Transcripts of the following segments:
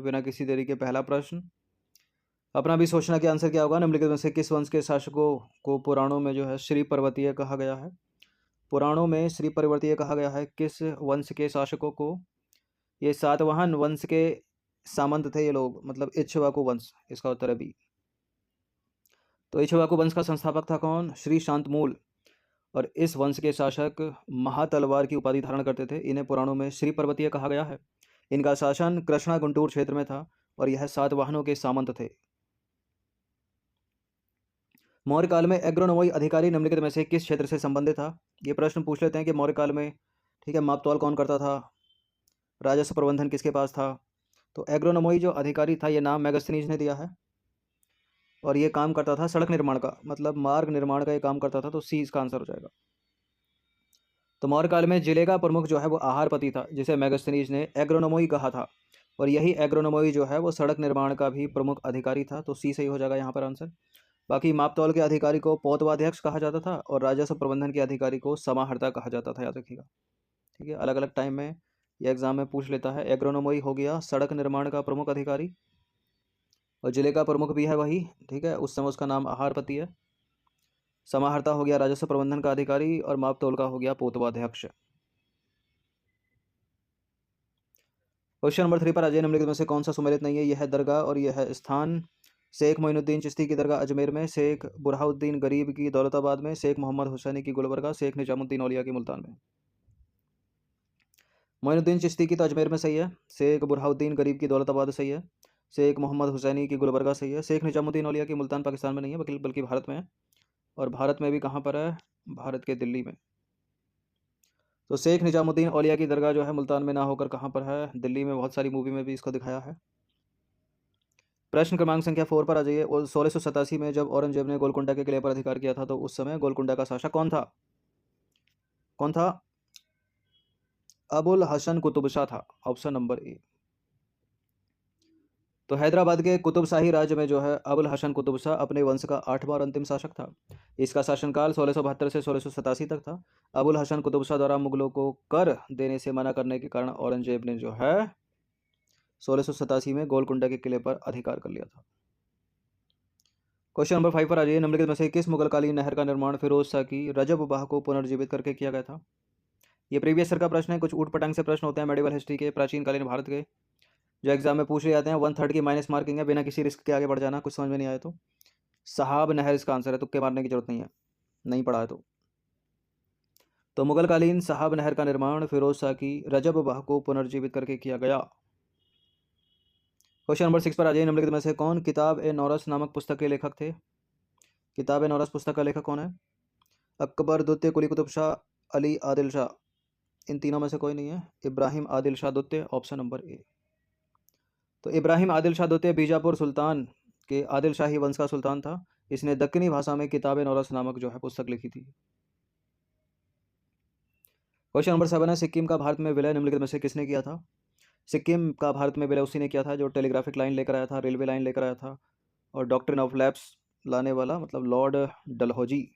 बिना किसी देरी के पहला प्रश्न। अपना भी सोचना कि आंसर क्या होगा। निम्नलिखित में से किस वंश के शासकों को पुराणों में जो है श्री पर्वतीय कहा गया है? पुराणों में श्री पर्वतीय कहा गया है किस वंश के शासकों को? ये सातवाहन वंश के सामंत थे ये लोग, मतलब इक्ष्वाकु वंश। इसका उत्तर है बी। तो इक्ष्वाकु वंश का संस्थापक था कौन? श्री शांतमूल। और इस वंश के शासक महातलवार की उपाधि धारण करते थे। इन्हें पुराणों में श्री पर्वतीय कहा गया है। इनका शासन कृष्णा गुंटूर क्षेत्र में था और यह सातवाहनों के सामंत थे। मौर्य काल में एग्रोनोमोई अधिकारी निम्नलिखित में से किस क्षेत्र से संबंधित था? ये प्रश्न पूछ लेते हैं कि मौर्य काल में, ठीक है, मापतौल कौन करता था, राजस्व प्रबंधन किसके पास था? तो एग्रोनोमोई जो अधिकारी था, ये नाम मेगास्थनीज ने दिया है और ये काम करता था सड़क निर्माण का, मतलब मार्ग निर्माण का ये काम करता था। तो सी इसका आंसर हो जाएगा। तो मौर्य काल में जिले का प्रमुख जो है वो आहारपति था, जिसे मेगास्थनीज ने एग्रोनोमोई कहा था। और यही एग्रोनोमोई जो है वो सड़क निर्माण का भी प्रमुख अधिकारी था। तो सी सही हो जाएगा यहाँ पर आंसर। बाकी मापतौल के अधिकारी को पौतवाध्यक्ष कहा जाता था और राजस्व प्रबंधन के अधिकारी को समाहर्ता कहा जाता था, याद रखिएगा। ठीक है, अलग अलग टाइम में ये एग्जाम में पूछ लेता है। एग्रोनोमोई हो गया सड़क निर्माण का प्रमुख अधिकारी और जिले का प्रमुख भी है वही, ठीक है, उस समय उसका नाम आहारपति है। समाहर्ता हो गया राजस्व प्रबंधन का अधिकारी और मापतौल का हो गया पोतवाध्यक्ष। क्वेश्चन नंबर 3 पर आ जाइए। निम्नलिखित में से कौन सा सुमेलित नहीं है? यह है दरगाह और यह है स्थान। शेख मोइनुद्दीन चिश्ती की दरगाह अजमेर में, शेख बुरहाउद्दीन गरीब की दौलताबाद में, शेख मोहम्मद हुसैनी की गुलबर्गा, शेख निजामुद्दीन औलिया की मुल्तान में। मोइनुद्दीन चिश्ती की तो अजमेर में सही है, शेख बुरहाउद्दीन गरीब की दौलताबाद सही है, शेख मोहम्मद हुसैनी की गुलबर्गा सही है, शेख निजामुद्दीन औलिया की मुल्तान पाकिस्तान में नहीं है बल्कि भारत में है। और भारत में भी कहाँ पर है? भारत के दिल्ली में। तो शेख निजामुद्दीन औलिया की दरगाह जो है मुल्तान में ना होकर कहाँ पर है? दिल्ली में। बहुत सारी मूवी में भी इसको दिखाया है। प्रश्न क्रमांक संख्या 4 पर आ जाइए। और 1687 में जब औरंगजेब ने गोलकुंडा के किले पर अधिकार किया था तो उस समय गोलकुंडा का शासक कौन था? कौन था? अबुल हसन कुतुब शाह था, ऑप्शन नंबर ए। तो हैदराबाद के कुतुब शाही राज्य में जो है अबुल हसन कुतुब शाह अपने वंश का 8वां और अंतिम शासक था। इसका शासनकाल 1672 से 1687 तक था। अबुल हसन कुतुब शाह द्वारा मुगलों को कर देने से मना करने के कारण औरंगजेब ने जो है 1687 में गोलकुंडा के किले पर अधिकार कर लिया था। क्वेश्चन नंबर 5 पर आ जाइए। निम्नलिखित में से किस मुगलकालीन नहर का निर्माण फिरोज शाह की रजब बाह को पुनर्जीवित करके किया गया था? ये प्रीवियस ईयर का प्रश्न है। कुछ ऊट पटांग से प्रश्न होते हैं मेडिवल हिस्ट्री के, प्राचीन कालीन भारत के, जो एग्जाम में पूछ लिए जाते हैं। 1/3 की माइनस मार्किंग है, बिना किसी रिस्क के आगे बढ़ जाना। कुछ समझ में नहीं आए तो सहाब नहर इसका आंसर है, तुक्के मारने की जरूरत नहीं है, नहीं पढ़ा है तो मुगलकालीन सहाब नहर का निर्माण फिरोज शाह की रजब बाह को पुनर्जीवित करके किया गया। क्वेश्चन नंबर 6 पर आ जाइए। निम्नलिखित में से कौन किताब ए नौरस नामक पुस्तक के लेखक थे? किताब ए नौरस पुस्तक का लेखक कौन है? अकबर, द्वितीय कुली कुतुब शाह, अली आदिल शाह। इन तीनों में से कोई नहीं है। इब्राहिम आदिल शाह द्वितीय, ऑप्शन नंबर ए। तो इब्राहिम आदिल शाह द्वितीय बीजापुर सुल्तान के आदिल शाही वंश का सुल्तान था। इसने दक्कनी भाषा में किताब ए नौरस नामक जो है पुस्तक लिखी थी। क्वेश्चन नंबर 7 है। सिक्किम का भारत में विलय निम्नलिखित में से किसने किया था? सिक्किम का भारत में विलय उसी ने किया था जो टेलीग्राफिक लाइन लेकर आया था, रेलवे लाइन लेकर आया था और डॉक्ट्रिन ऑफ लैप्स लाने वाला, मतलब लॉर्ड डलहौजी।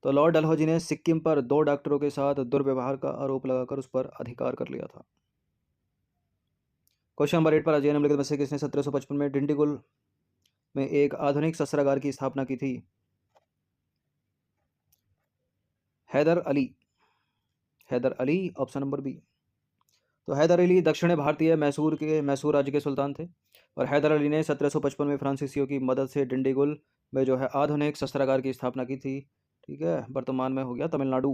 तो लॉर्ड डलहौजी ने सिक्किम पर 2 डॉक्टरों के साथ दुर्व्यवहार का आरोप लगाकर उस पर अधिकार कर लिया था। क्वेश्चन नंबर 8 पर आ जाइए। निम्नलिखित में से किसने 1755 में डिंडीगुल में एक आधुनिक शस्त्रागार की स्थापना की थी? Haidar Ali. Haidar Ali, option number B. तो हैदर अली दक्षिण भारतीय मैसूर राज्य के सुल्तान थे और हैदर अली ने 1755 में फ्रांसीसियों की मदद से डिंडीगुल में जो है आधुनिक शस्त्रागार की स्थापना की थी। ठीक है, वर्तमान में हो गया तमिलनाडु।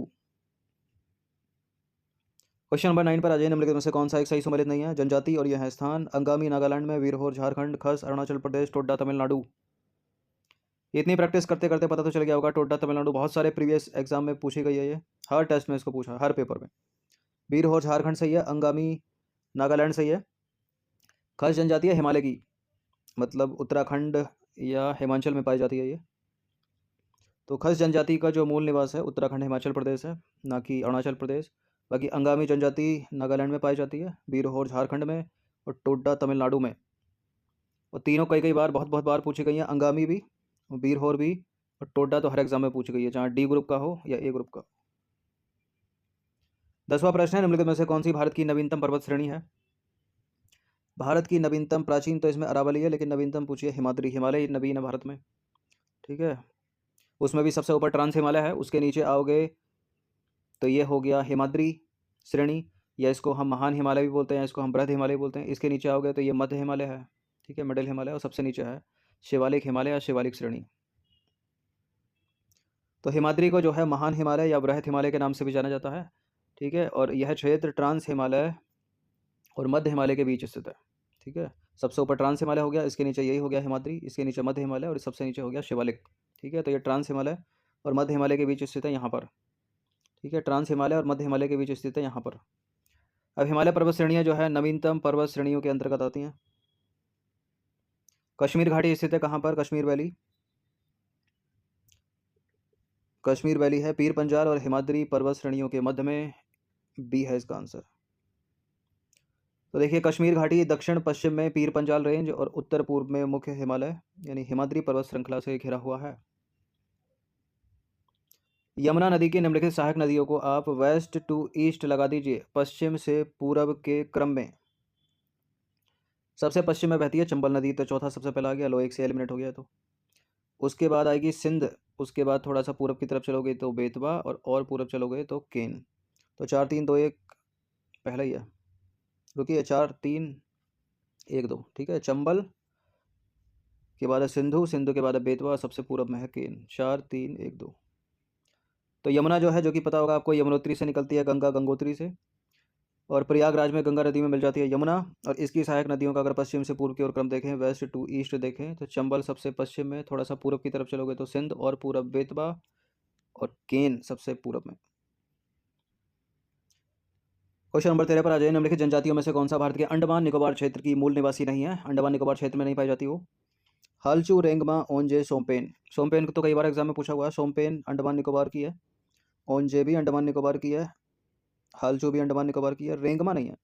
क्वेश्चन नंबर 9 पर आ जाइए। निम्नलिखित में से कौन सा एक सही सुमेलित नहीं है? जनजाति और यह है स्थान। अंगामी नागालैंड में, वीरहोर झारखंड, खस अरुणाचल प्रदेश, टोडा तमिलनाडु। इतनी प्रैक्टिस करते करते पता तो चल गया होगा। टोडा तमिलनाडु बहुत सारे प्रीवियस एग्जाम में पूछी गई है, ये हर टेस्ट में इसको पूछा, हर पेपर में। वीरहोर झारखंड सही है, अंगामी नागालैंड सही है। खस जनजाति है हिमालय की, मतलब उत्तराखंड या हिमाचल में पाई जाती है ये। तो खस जनजाति का जो मूल निवास है उत्तराखंड हिमाचल प्रदेश है, ना कि अरुणाचल प्रदेश। बाकी अंगामी जनजाति नागालैंड में पाई जाती है, वीरहोर झारखंड में और टोडा तमिलनाडु में। और तीनों कई कई बार बहुत बहुत बार पूछी गई हैं, अंगामी भी, वीरहोर भी और टोडा तो हर एग्जाम में पूछी गई है, चाहे डी ग्रुप का हो या ए ग्रुप का। 10वां प्रश्न है। निम्नलिखित में से कौन सी भारत की नवीनतम पर्वत श्रेणी है? भारत की नवीनतम, प्राचीन तो इसमें अरावली है, लेकिन नवीनतम पूछिए हिमाद्री, हिमालय नवीन है भारत में, ठीक है। उसमें भी सबसे ऊपर ट्रांस हिमालय है, उसके नीचे आओगे तो ये हो गया हिमाद्री श्रेणी, या इसको हम महान हिमालय भी बोलते हैं, इसको हम बृहद हिमालय बोलते हैं। इसके नीचे आओगे तो ये मध्य हिमालय है, ठीक है, मिडिल हिमालय, और सबसे नीचे है शिवालिक हिमालय या शिवालिक श्रेणी। तो हिमाद्री को जो है महान हिमालय या बृहद हिमालय के नाम से भी जाना जाता है, ठीक है। और यह क्षेत्र ट्रांस हिमालय और मध्य हिमालय के बीच स्थित है, ठीक है। सबसे ऊपर ट्रांस हिमालय हो गया, इसके नीचे यही हो गया हिमाद्री, इसके नीचे मध्य हिमालय, और सबसे नीचे हो गया शिवालिक, ठीक है। तो ये ट्रांस हिमालय और मध्य हिमालय के बीच स्थित है यहाँ पर, ठीक है। ट्रांस हिमालय और मध्य हिमालय के बीच स्थित है यहाँ पर। अब हिमालय पर्वत श्रेणियाँ जो है नवीनतम पर्वत श्रेणियों के अंतर्गत आती हैं। कश्मीर घाटी स्थित है कहाँ पर? कश्मीर वैली, कश्मीर वैली है पीर पंजाल और हिमाद्री पर्वत श्रेणियों के मध्य में, बी है इसका आंसर। तो देखिए कश्मीर घाटी दक्षिण पश्चिम में पीर पंजाल रेंज और उत्तर पूर्व में मुख्य हिमालय यानी हिमाद्री पर्वत श्रृंखला से घिरा हुआ है। यमुना नदी की निम्नलिखित सहायक नदियों को आप वेस्ट टू ईस्ट लगा दीजिए, पश्चिम से पूरब के क्रम में। सबसे पश्चिम में बहती है चंबल नदी, तो चौथा सबसे पहला आ गया, लो एक से एलिमिनेट हो गया। तो उसके बाद आएगी सिंध, उसके बाद थोड़ा सा पूरब की तरफ चलोगे तो बेतवा, और पूरब चलोगे तो केन। तो 4 3 2 1 पहला ही है, रुकिए 4 3 1 2, ठीक है। चंबल के बाद है सिंधु, सिंधु के बाद है बेतवा, सबसे पूरब में है केन। 4 3 1 2। तो यमुना जो है, जो कि पता होगा आपको, यमुनोत्री से निकलती है, गंगा गंगोत्री से, और प्रयागराज में गंगा नदी में मिल जाती है यमुना। और इसकी सहायक नदियों का अगर पश्चिम से पूर्व की ओर क्रम देखें, वेस्ट टू ईस्ट देखें, तो चंबल सबसे पश्चिम में, थोड़ा सा पूरब की तरफ चलोगे तो सिंध, और पूरब बेतवा, और केन सबसे पूरब में। क्वेश्चन नंबर 13 पर आ जाए। निम्नलिखित जनजातियों में से कौन सा भारत के अंडमान निकोबार क्षेत्र की मूल निवासी नहीं है? अंडमान निकोबार क्षेत्र में नहीं पाई जाती वो। हालचू, रेंगमा, ओंजे, सोमपेन। सोमपेन को तो कई बार एग्जाम में पूछा हुआ है। सोमपेन अंडमान निकोबार की है, ओंजे भी अंडमान निकोबार की है, हालचू भी अंडमान निकोबार की है, रेंगमा नहीं है।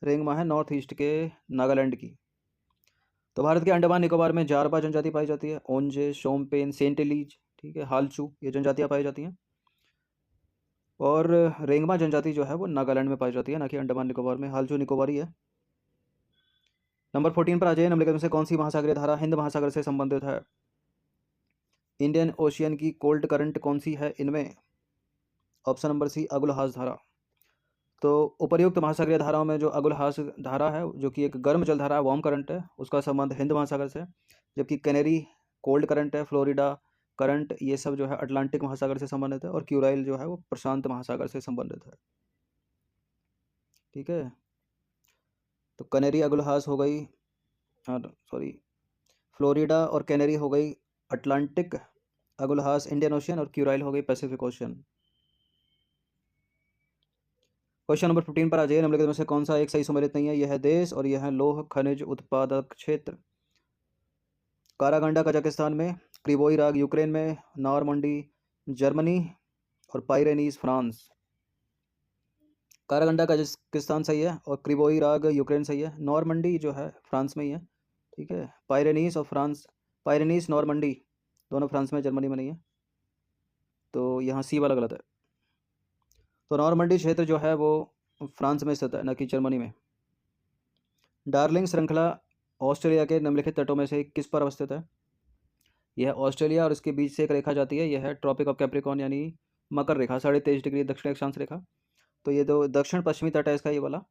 रेंगमा है नॉर्थ ईस्ट के नागालैंड की। तो भारत के अंडमान निकोबार में जारबा जनजाति पाई जाती है, ओंजे, सोमपेन, सेंटिलीज, ठीक है, हालचू, ये जनजातियाँ पाई जाती हैं। और रेंगमा जनजाति जो है वो नागालैंड में पाई जाती है, ना कि अंडमान निकोबार में। हालचू निकोबारी है। नंबर 14 पर आ जाइए। निम्नलिखित में से कौन सी महासागरीय धारा हिंद महासागर से संबंधित है? इंडियन ओशियन की कोल्ड करंट कौन सी है इनमें? ऑप्शन नंबर सी, अगुलहास धारा। तो उपर्युक्त महासागरीय धाराओं में जो अगुलहास धारा है, जो कि एक गर्म जल धारा है, वार्म करंट है, उसका संबंध हिंद महासागर से। जबकि कैनेरी कोल्ड करंट है, फ्लोरिडा करंट, ये सब जो है अटलांटिक महासागर से संबंधित है, और क्यूराइल जो है वो प्रशांत महासागर से संबंधित है, ठीक है। तो कैनेरी अगुलहास हो गई, सॉरी, फ्लोरिडा और कैनेरी हो गई अटलांटिक, अगुलहास इंडियन ओशियन, और क्यूराइल हो गई पैसिफिक ओशियन। क्वेश्चन नंबर 15 पर आ जाइए। निम्नलिखित में से कौन सा एक सही सुमेलित नहीं है? यह है देश, और यह है लौह खनिज उत्पादक क्षेत्र। कारागंडा कजाकिस्तान में, क्रिवोई राग यूक्रेन में, नॉर्मंडी जर्मनी, और पाइरेनीज फ्रांस। कारागंडा कजाकिस्तान सही है, और क्रिवोई राग यूक्रेन सही है। नॉर्मंडी जो है फ्रांस में ही है, ठीक है। पाइरेनीस और फ्रांस, पाइरेनीस नॉर्मंडी दोनों फ्रांस में, जर्मनी में नहीं है। तो यहाँ सी वाला गलत है। तो नॉर्मंडी क्षेत्र जो है वो फ्रांस में स्थित है, न कि जर्मनी में। डार्लिंग श्रृंखला ऑस्ट्रेलिया के निम्नलिखित तटों में से किस पर अवस्थित है? यह ऑस्ट्रेलिया और इसके बीच से एक रेखा जाती है, यह है ट्रॉपिक ऑफ कैप्रिकॉर्न यानी मकर रेखा, 23.5 डिग्री दक्षिण अक्षांश रेखा। तो ये दो दक्षिण पश्चिमी तट है इसका, ये वाला।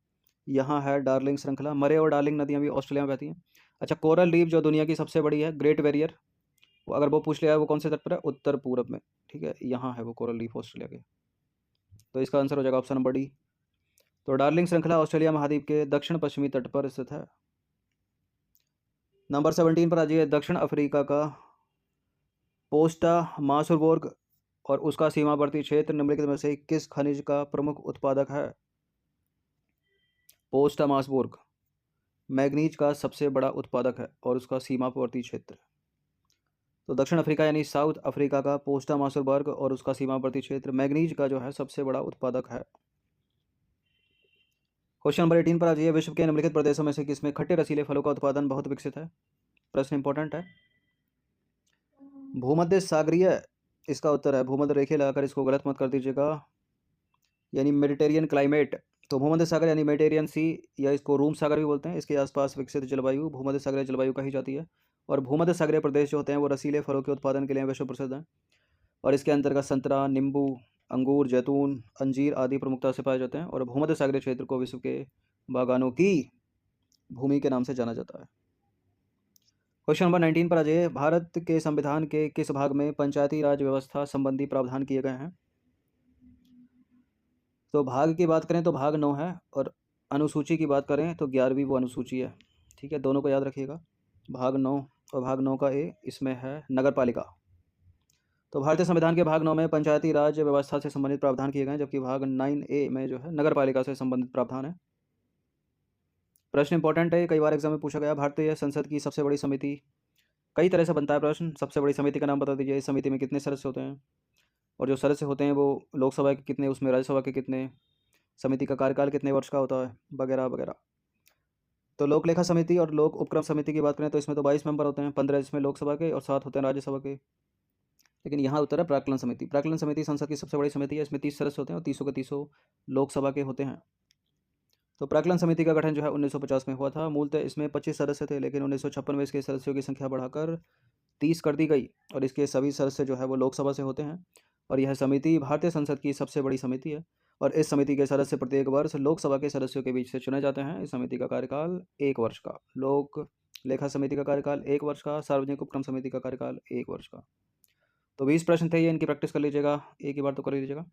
यहाँ है डार्लिंग श्रृंखला। मरे और डार्लिंग नदियाँ भी ऑस्ट्रेलिया में बहती हैं। अच्छा, कोरल रीफ जो दुनिया की सबसे बड़ी है, ग्रेट बैरियर, वो अगर वो पूछ लिया है वो कौन से तट पर है? उत्तर पूरब में, ठीक है, यहाँ है वो कोरल रीफ ऑस्ट्रेलिया के। तो इसका आंसर हो जाएगा ऑप्शन नंबर डी। तो डार्लिंग श्रृंखला ऑस्ट्रेलिया महाद्वीप के दक्षिण पश्चिमी तट पर स्थित है। नंबर 17 पर आ जाइए। दक्षिण अफ्रीका का पोस्टा मासुरबोर्ग और उसका सीमावर्ती क्षेत्र निम्नलिखित में से किस खनिज का प्रमुख उत्पादक है? पोस्टा मासबोर्ग मैग्नीज का सबसे बड़ा उत्पादक है, और उसका सीमावर्ती क्षेत्र। तो दक्षिण अफ्रीका यानी साउथ अफ्रीका का पोस्टा मासुरबर्ग और उसका सीमावर्ती क्षेत्र मैग्नीज का जो है सबसे बड़ा उत्पादक है। क्वेश्चन नंबर 18 पर आ जाइए। विश्व के निम्नलिखित प्रदेशों में से किसमें खट्टे रसीले फलों का उत्पादन बहुत विकसित है? प्रश्न इंपॉर्टेंट है। भूमध्य सागरीय इसका उत्तर है। भूमध्य रेखीय लगाकर इसको गलत मत कर दीजिएगा, यानी मेडिटेरियन क्लाइमेट, तो भूमध्य सागर यानी मेडिटेरियन सी या इसको रूम सागर भी बोलते हैं, इसके आसपास विकसित जलवायु भूमध्य सागरीय जलवायु कही जाती है। और भूमध्य सागरीय प्रदेश जो होते हैं वो रसीले फलों के उत्पादन के लिए विश्व प्रसिद्ध हैं। और इसके अंतर्गत संतरा, नींबू, अंगूर, जैतून, अंजीर आदि प्रमुखता से पाए जाते हैं। और भूमध्य सागरीय क्षेत्र को विश्व के बागानों की भूमि के नाम से जाना जाता है। क्वेश्चन नंबर 19 पर आ जाइए। भारत के संविधान के किस भाग में पंचायती राज व्यवस्था संबंधी प्रावधान किए गए हैं? तो भाग की बात करें तो भाग 9 है, और अनुसूची की बात करें तो 11वीं वो अनुसूची है। ठीक है, दोनों को याद रखिएगा। भाग 9 और भाग 9 का ए इसमें है नगर पालिका। तो भारतीय संविधान के भाग 9 में पंचायती राज व्यवस्था से संबंधित प्रावधान किए गए हैं, जबकि भाग 9A में जो है नगर पालिका से संबंधित प्रावधान है। प्रश्न इंपॉर्टेंट है, कई बार एग्जाम में पूछा गया। भारतीय संसद की सबसे बड़ी समिति, कई तरह से बनता है प्रश्न। सबसे बड़ी समिति का नाम बता दीजिए। इस समिति में कितने सदस्य होते हैं, और जो सदस्य होते हैं वो लोकसभा के कितने, उसमें राज्यसभा के कितने, समिति का कार्यकाल कितने वर्ष का होता है, वगैरह वगैरह। तो लोक लेखा समिति और लोक उपक्रम समिति की बात करें तो इसमें तो 22 मेंबर होते हैं, 15 इसमें लोकसभा के और 7 होते हैं राज्यसभा के। लेकिन यहाँ उत्तर है प्राक्कलन समिति। प्राक्कलन समिति संसद की सबसे बड़ी समिति है। इसमें 30 सदस्य होते हैं और 30 के 30 लोकसभा के होते हैं। तो प्राक्कलन समिति का गठन जो है 1950 में हुआ था। मूलतः इसमें 25 सदस्य थे, लेकिन 1956 में इसके सदस्यों की संख्या बढ़ाकर 30 कर दी गई, और इसके सभी सदस्य जो है वो लोकसभा से होते हैं। और यह समिति भारतीय संसद की सबसे बड़ी समिति है। और इस समिति के सदस्य प्रत्येक वर्ष लोकसभा के सदस्यों के बीच से चुने जाते हैं। इस समिति का कार्यकाल 1 वर्ष का। लोक लेखा समिति का कार्यकाल 1 वर्ष का, सार्वजनिक उपक्रम समिति का कार्यकाल 1 वर्ष का। तो 20 प्रश्न थे ये, इनकी प्रैक्टिस कर लीजिएगा, एक ही बार तो कर लीजिएगा।